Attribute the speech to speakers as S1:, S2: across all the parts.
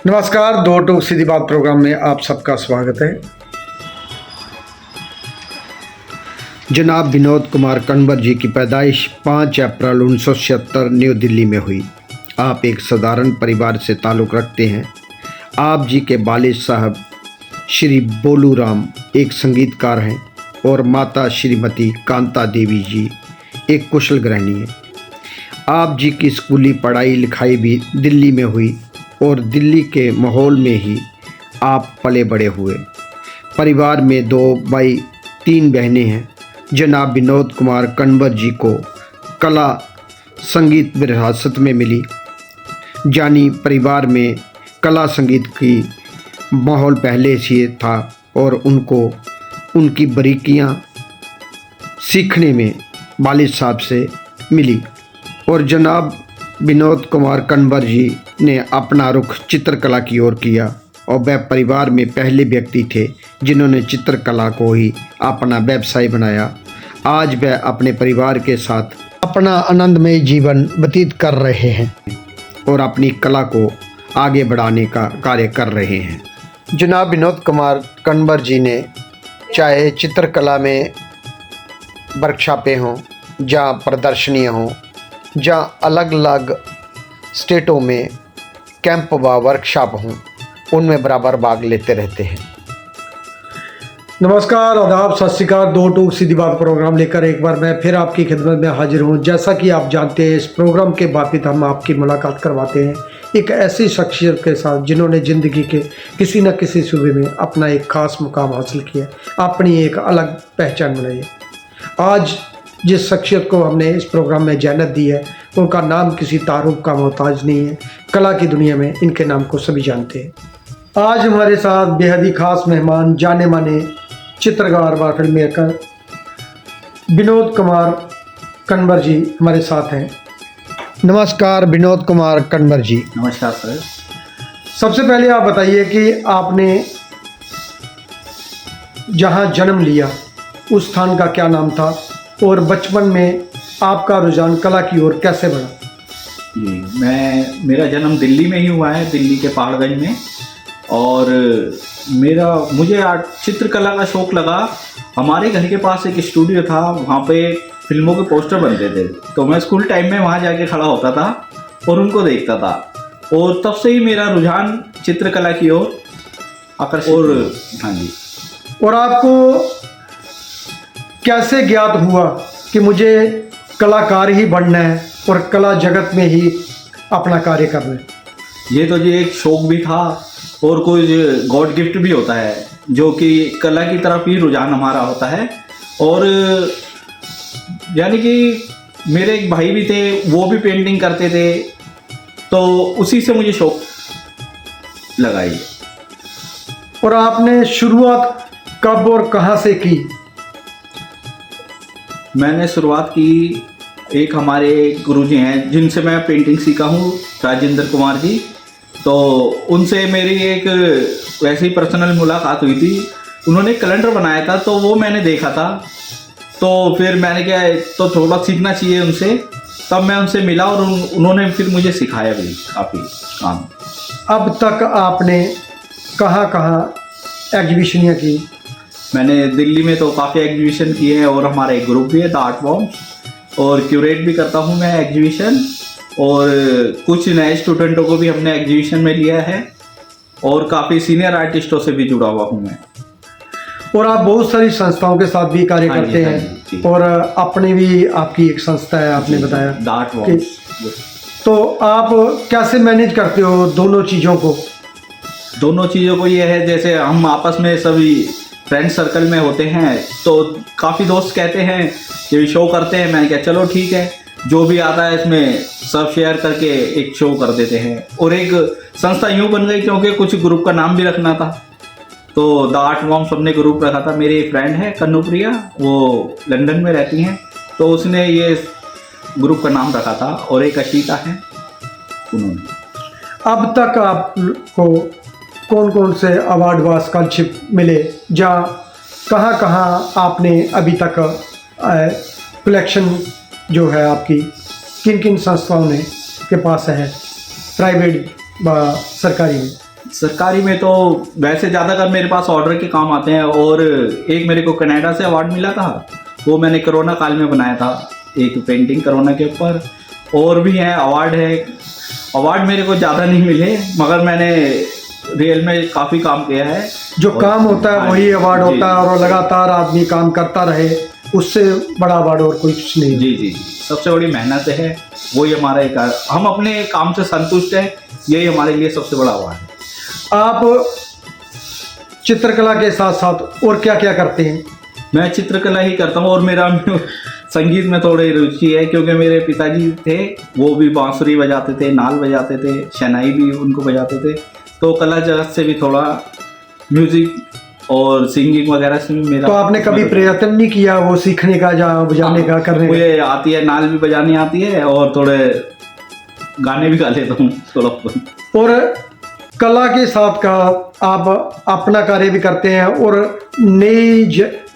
S1: नमस्कार, दो टूक सीधी बात प्रोग्राम में आप सबका स्वागत है। जनाब विनोद कुमार कन्वर जी की पैदाइश 5 अप्रैल 1976 न्यू दिल्ली में हुई। आप एक साधारण परिवार से ताल्लुक़ रखते हैं। आप जी के वालिद साहब श्री बोलू राम एक संगीतकार हैं और माता श्रीमती कांता देवी जी एक कुशल गृहिणी हैं। आप जी की स्कूली पढ़ाई लिखाई भी दिल्ली में हुई और दिल्ली के माहौल में ही आप पले बड़े हुए। परिवार में 2 भाई 3 बहनें हैं। जनाब विनोद कुमार कन्वर जी को कला संगीत विरासत में मिली, जानी परिवार में कला संगीत की माहौल पहले से था और उनको उनकी बारीकियां सीखने में वालिद साहब से मिली। और जनाब विनोद कुमार कन्वर जी ने अपना रुख चित्रकला की ओर किया और वह परिवार में पहले व्यक्ति थे जिन्होंने चित्रकला को ही अपना व्यवसाय बनाया। आज वह अपने परिवार के साथ अपना आनंदमय जीवन व्यतीत कर रहे हैं और अपनी कला को आगे बढ़ाने का कार्य कर रहे हैं। जनाब विनोद कुमार कन्वर जी ने चाहे चित्रकला में वर्कशॉपें हों, जहाँ प्रदर्शनियाँ हों, जहाँ अलग अलग स्टेटों में कैंप व वर्कशॉप हों, उनमें बराबर भाग लेते रहते हैं। नमस्कार, आदाब, सत श्री अकाल। दो टूक सीधी बात प्रोग्राम लेकर एक बार मैं फिर आपकी खिदमत में हाजिर हूँ। जैसा कि आप जानते हैं, इस प्रोग्राम के बापित हम आपकी मुलाकात करवाते हैं एक ऐसी शख्सियत के साथ जिन्होंने ज़िंदगी के किसी न किसी सूबे में अपना एक ख़ास मुकाम हासिल किया, अपनी एक अलग पहचान बनाई है। आज जिस शख्सियत को हमने इस प्रोग्राम में जहनत दी है, उनका नाम किसी तारुफ का मोहताज नहीं है। कला की दुनिया में इनके नाम को सभी जानते हैं। आज हमारे साथ बेहद ही खास मेहमान, जाने माने चित्रकार व फिल्म मेकर विनोद कुमार कन्वर जी हमारे साथ हैं। नमस्कार विनोद कुमार कन्वर जी।
S2: नमस्कार सर।
S1: सबसे पहले आप बताइए कि आपने जहाँ जन्म लिया उस स्थान का क्या नाम था और बचपन में आपका रुझान कला की ओर कैसे बढ़ा?
S2: जी, मेरा जन्म दिल्ली में ही हुआ है, दिल्ली के पहाड़गंज में। और मुझे चित्रकला का शौक़ लगा। हमारे घर के पास एक स्टूडियो था, वहाँ पे फिल्मों के पोस्टर बनते थे, तो मैं स्कूल टाइम में वहाँ जाके खड़ा होता था और उनको देखता था। और तब से ही मेरा रुझान चित्रकला की ओर आकर्षित। और हाँ जी।
S1: और आपको कैसे ज्ञात हुआ कि मुझे कलाकार ही बनना है और कला जगत में ही अपना कार्य करना है?
S2: ये तो जी एक शौक़ भी था और कुछ गॉड गिफ्ट भी होता है, जो कि कला की तरफ ही रुझान हमारा होता है। और यानी कि मेरे एक भाई भी थे, वो भी पेंटिंग करते थे, तो उसी से मुझे शौक़ लगा ये।
S1: और आपने शुरुआत कब और कहाँ से की?
S2: मैंने शुरुआत की, एक हमारे गुरुजी हैं जिनसे मैं पेंटिंग सीखा हूँ, राजेंद्र कुमार जी। तो उनसे मेरी एक वैसे ही पर्सनल मुलाकात हुई थी। उन्होंने कैलेंडर बनाया था, तो वो मैंने देखा था। तो फिर मैंने क्या, तो थोड़ा सीखना चाहिए उनसे। तब मैं उनसे मिला और उन्होंने फिर मुझे सिखाया भी काफ़ी काम।
S1: अब तक आपने कहाँ कहाँ एग्जीबिशनियाँ की?
S2: मैंने दिल्ली में तो काफ़ी एग्जीबिशन की है और हमारा एक ग्रुप भी है द आर्ट बॉम्ब्स, और क्यूरेट भी करता हूँ मैं एग्जीबिशन। और कुछ नए स्टूडेंटों को भी हमने एग्जीबिशन में लिया है और काफ़ी सीनियर आर्टिस्टों से भी जुड़ा हुआ हूँ मैं।
S1: और आप बहुत सारी संस्थाओं के साथ भी कार्य करते हैं और अपनी भी आपकी एक संस्था है, आपने बताया
S2: द आर्ट बॉम्ब्स।
S1: तो आप कैसे मैनेज करते हो दोनों चीज़ों को?
S2: दोनों चीज़ों को ये है, जैसे हम आपस में सभी फ्रेंड सर्कल में होते हैं, तो काफ़ी दोस्त कहते हैं कि शो करते हैं। मैंने कहा चलो ठीक है, जो भी आता है इसमें सब शेयर करके एक शो कर देते हैं। और एक संस्था यूँ बन गई क्योंकि कुछ ग्रुप का नाम भी रखना था, तो द आर्ट बॉम्ब्स हमने ग्रुप रखा था। मेरी एक फ्रेंड है कन्नुप्रिया, वो लंदन में रहती हैं, तो उसने ये ग्रुप का नाम रखा था। और एक अशीता है, उन्होंने।
S1: अब तक आपको कौन कौन से अवार्ड व स्कॉलरशिप मिले, जहाँ कहाँ कहाँ आपने अभी तक कलेक्शन जो है आपकी किन किन संस्थाओं ने के पास है, प्राइवेट व सरकारी में?
S2: सरकारी में तो वैसे ज़्यादातर मेरे पास ऑर्डर के काम आते हैं, और एक मेरे को कनाडा से अवार्ड मिला था, वो मैंने कोरोना काल में बनाया था, एक पेंटिंग कोरोना के ऊपर। और भी हैं अवार्ड है, अवार्ड मेरे को ज़्यादा नहीं मिले, मगर मैंने रियल में काफ़ी काम किया है।
S3: जो काम होता है वही अवार्ड
S2: जी,
S3: होता है, और लगातार आदमी काम करता रहे, उससे बड़ा अवार्ड और कुछ नहीं।
S2: जी जी, सबसे बड़ी मेहनत है, वही हमारा एक, हम अपने काम से संतुष्ट हैं, यही हमारे लिए सबसे बड़ा अवार्ड है।
S3: आप चित्रकला के साथ साथ और क्या क्या करते हैं?
S2: मैं चित्रकला ही करता हूँ, और मेरा संगीत में थोड़ी रुचि है, क्योंकि मेरे पिताजी थे, वो भी बांसुरी बजाते थे, नाल बजाते थे, शहनाई भी उनको बजाते थे, तो कला जगत से भी थोड़ा म्यूजिक और सिंगिंग वगैरह से भी मेरा।
S3: तो आपने कभी प्रयत्न नहीं किया वो सीखने का, या बजाने का, करने का?
S2: मुझे आती है, नाल भी बजानी आती है, और थोड़े गाने भी गा लेता हूँ थोड़ा।
S3: और कला के साथ का आप अपना कार्य भी करते हैं, और नई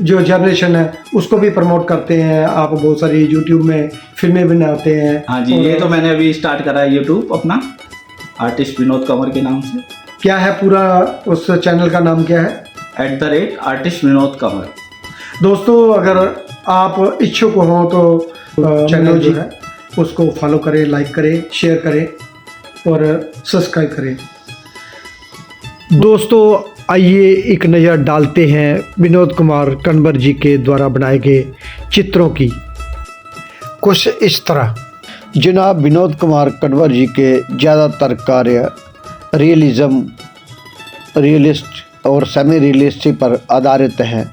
S3: जो जनरेशन है उसको भी प्रमोट करते हैं। आप बहुत सारी यूट्यूब में फिल्में बनाते हैं।
S2: हाँ जी, ये तो मैंने अभी स्टार्ट करा है यूट्यूब अपना, आर्टिस्ट विनोद कंवर के नाम से।
S3: क्या है पूरा उस चैनल का नाम क्या है?
S2: @आर्टिस्ट विनोद कंवर।
S3: दोस्तों, अगर आप इच्छुक हो तो चैनल जो है उसको फॉलो करें, लाइक करें, शेयर करें और सब्सक्राइब करें।
S1: दोस्तों, आइए एक नज़र डालते हैं विनोद कुमार कन्वर जी के द्वारा बनाए गए चित्रों की। कुछ इस तरह। जनाब विनोद कुमार कन्वर जी के ज़्यादातर कार्य रियलिस्ट और सेमी रियलिस्टिक पर आधारित हैं,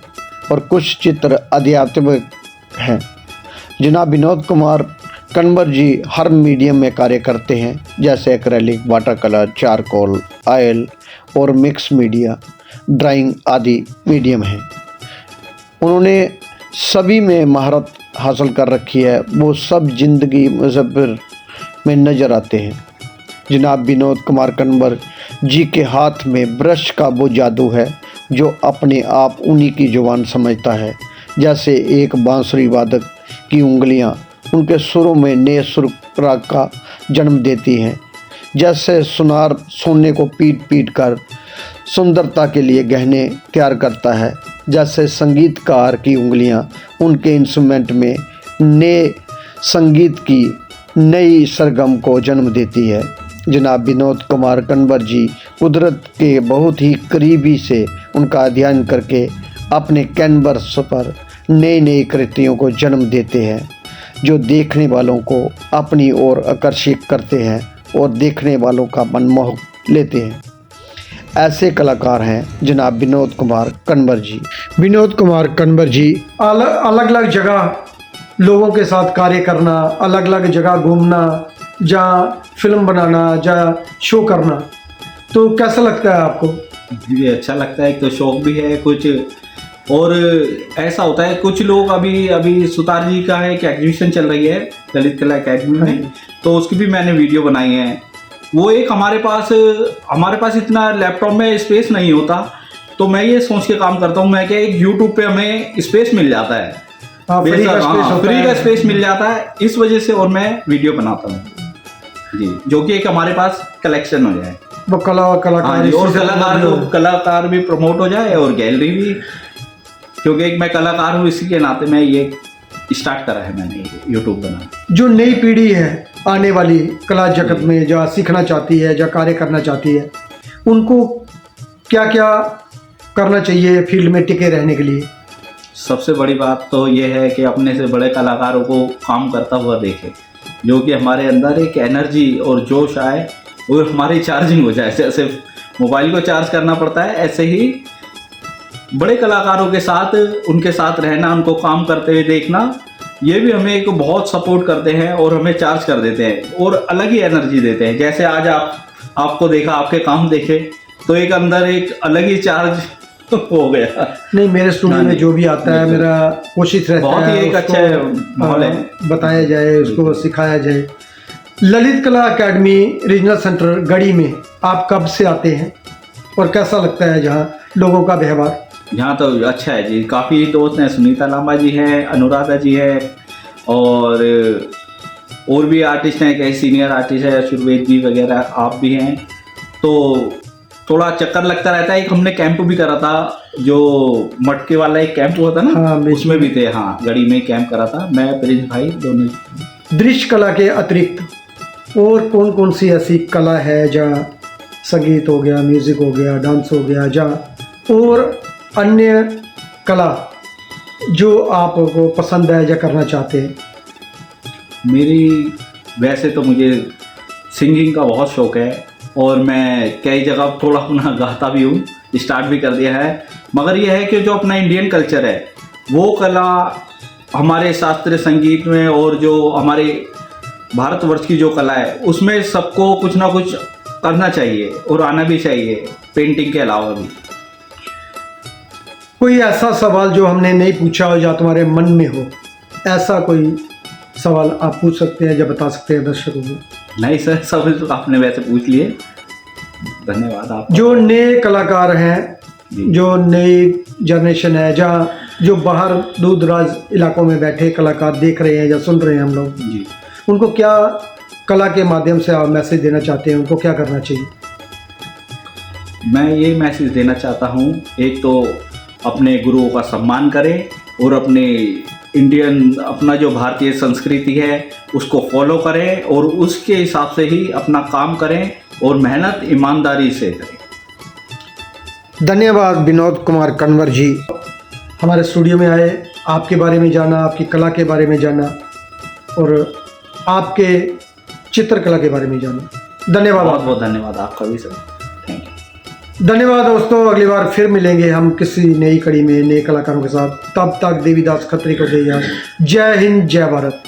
S1: और कुछ चित्र आध्यात्मिक हैं। जनाब विनोद कुमार कन्वर जी हर मीडियम में कार्य करते हैं, जैसे acrylic, water colour, charcoal, oil और मिक्स मीडिया, ड्राइंग आदि मीडियम हैं। उन्होंने सभी में महारत हासिल कर रखी है, वो सब जिंदगी मुसव्विर में नज़र आते हैं। जनाब विनोद कुमार कन्वर जी के हाथ में ब्रश का वो जादू है जो अपने आप उन्हीं की जुबान समझता है। जैसे एक बांसुरी वादक की उंगलियां उनके सुरों में नए सुर राग का जन्म देती हैं, जैसे सुनार सोने को पीट पीट कर सुंदरता के लिए गहने तैयार करता है, जैसे संगीतकार की उंगलियां उनके इंस्ट्रूमेंट में नए संगीत की नई सरगम को जन्म देती है। जनाब विनोद कुमार कन्वर जी कुदरत के बहुत ही करीबी से उनका अध्ययन करके अपने कैनवस पर नई नई कृतियों को जन्म देते हैं, जो देखने वालों को अपनी ओर आकर्षित करते हैं और देखने वालों का मन मोह लेते हैं। ऐसे कलाकार हैं जनाब विनोद कुमार कन्वर जी।
S3: विनोद कुमार कन्वर जी अलग अलग जगह लोगों के साथ कार्य करना, अलग अलग जगह घूमना, जहाँ फिल्म बनाना, जहाँ शो करना, तो कैसा लगता है आपको?
S2: मुझे अच्छा लगता है, एक तो शौक भी है कुछ, और ऐसा होता है कुछ लोग अभी सुतार जी का एक एग्जीबिशन चल रही है ललित कला अकेडमी में, तो उसकी भी मैंने वीडियो बनाई है। वो एक हमारे पास इतना लैपटॉप में स्पेस नहीं होता, तो मैं ये सोच के काम करता हूँ मैं कि एक यूट्यूब पे हमें स्पेस मिल जाता है, फ्री का स्पेस मिल जाता है, इस वजह से और मैं वीडियो बनाता हूँ जी, जो कि एक हमारे पास कलेक्शन हो जाए,
S3: वो
S2: कलाकार भी प्रमोट हो जाए और गैलरी भी, क्योंकि एक मैं कलाकार हूँ, इसी के नाते मैं ये स्टार्ट करा है मैंने यूट्यूब बनाना।
S3: जो नई पीढ़ी है आने वाली कला जगत में, जो सीखना चाहती है, जो कार्य करना चाहती है, उनको क्या क्या करना चाहिए फील्ड में टिके रहने के लिए?
S2: सबसे बड़ी बात तो ये है कि अपने से बड़े कलाकारों को काम करता हुआ देखे, जो कि हमारे अंदर एक एनर्जी और जोश आए और हमारी चार्जिंग हो जाए। जैसे मोबाइल को चार्ज करना पड़ता है, ऐसे ही बड़े कलाकारों के साथ उनके साथ रहना, उनको काम करते हुए देखना, ये भी हमें एक बहुत सपोर्ट करते हैं और हमें चार्ज कर देते हैं और अलग ही एनर्जी देते हैं। जैसे आज आपको देखा, आपके काम देखे, तो एक अंदर एक अलग ही चार्ज हो गया।
S3: नहीं, मेरे स्टूडियो में जो भी आता है, मेरा कोशिश रहता है
S2: बहुत ही एक अच्छा माहौल है,
S3: बताया जाए, उसको सिखाया जाए। ललित कला अकेडमी रीजनल सेंटर गढ़ी में आप कब से आते हैं और कैसा लगता है जहाँ लोगों का व्यवहार?
S2: यहाँ तो अच्छा है जी, काफ़ी दोस्त हैं, सुनीता लांबा जी हैं, अनुराधा जी है, और भी आर्टिस्ट हैं, कई सीनियर आर्टिस्ट है, शुरवेद जी वगैरह, आप भी हैं। तो थोड़ा चक्कर लगता रहता है। एक हमने कैंप भी करा था, जो मटके वाला एक कैंप हुआ था ना,
S3: हाँ,
S2: उसमें भी थे। हाँ, गढ़ी में कैंप करा था, मैं प्रिंस भाई दोनों।
S3: दृश्य कला के अतिरिक्त और कौन कौन सी ऐसी कला है जहाँ संगीत हो गया, म्यूजिक हो गया, डांस हो गया, जहाँ और अन्य कला जो आपको पसंद है या करना चाहते हैं?
S2: मेरी वैसे तो मुझे सिंगिंग का बहुत शौक है और मैं कई जगह थोड़ा अपना गाता भी हूँ, स्टार्ट भी कर दिया है। मगर यह है कि जो अपना इंडियन कल्चर है वो कला हमारे शास्त्रीय संगीत में और जो हमारे भारतवर्ष की जो कला है उसमें सबको कुछ ना कुछ करना चाहिए और आना भी चाहिए, पेंटिंग के अलावा भी।
S3: कोई ऐसा सवाल जो हमने नहीं पूछा हो या तुम्हारे मन में हो, ऐसा कोई सवाल आप पूछ सकते हैं या बता सकते हैं दर्शकों को?
S2: नहीं सर, सब आपने वैसे पूछ लिए, धन्यवाद आप।
S3: जो नए कलाकार हैं,
S2: जी।
S3: जो नई जनरेशन है, जहाँ जो बाहर दूर दराज इलाकों में बैठे कलाकार देख रहे हैं या सुन रहे हैं हम लोग,
S2: जी,
S3: उनको क्या कला के माध्यम से आप मैसेज देना चाहते हैं? उनको क्या करना चाहिए?
S2: मैं ये मैसेज देना चाहता हूँ, एक तो अपने गुरुओं का सम्मान करें और अपने इंडियन, अपना जो भारतीय संस्कृति है उसको फॉलो करें और उसके हिसाब से ही अपना काम करें और मेहनत ईमानदारी से करें।
S3: धन्यवाद विनोद कुमार कन्वर जी, हमारे स्टूडियो में आए, आपके बारे में जाना, आपकी कला के बारे में जाना और आपके चित्रकला के बारे में जाना। धन्यवाद।
S2: बहुत बहुत धन्यवाद आपका भी सर, थैंक यू।
S3: धन्यवाद दोस्तों, अगली बार फिर मिलेंगे हम किसी नई कड़ी में नए कलाकारों के साथ। तब तक देवीदास खत्री को दे याद। जय हिंद, जय भारत।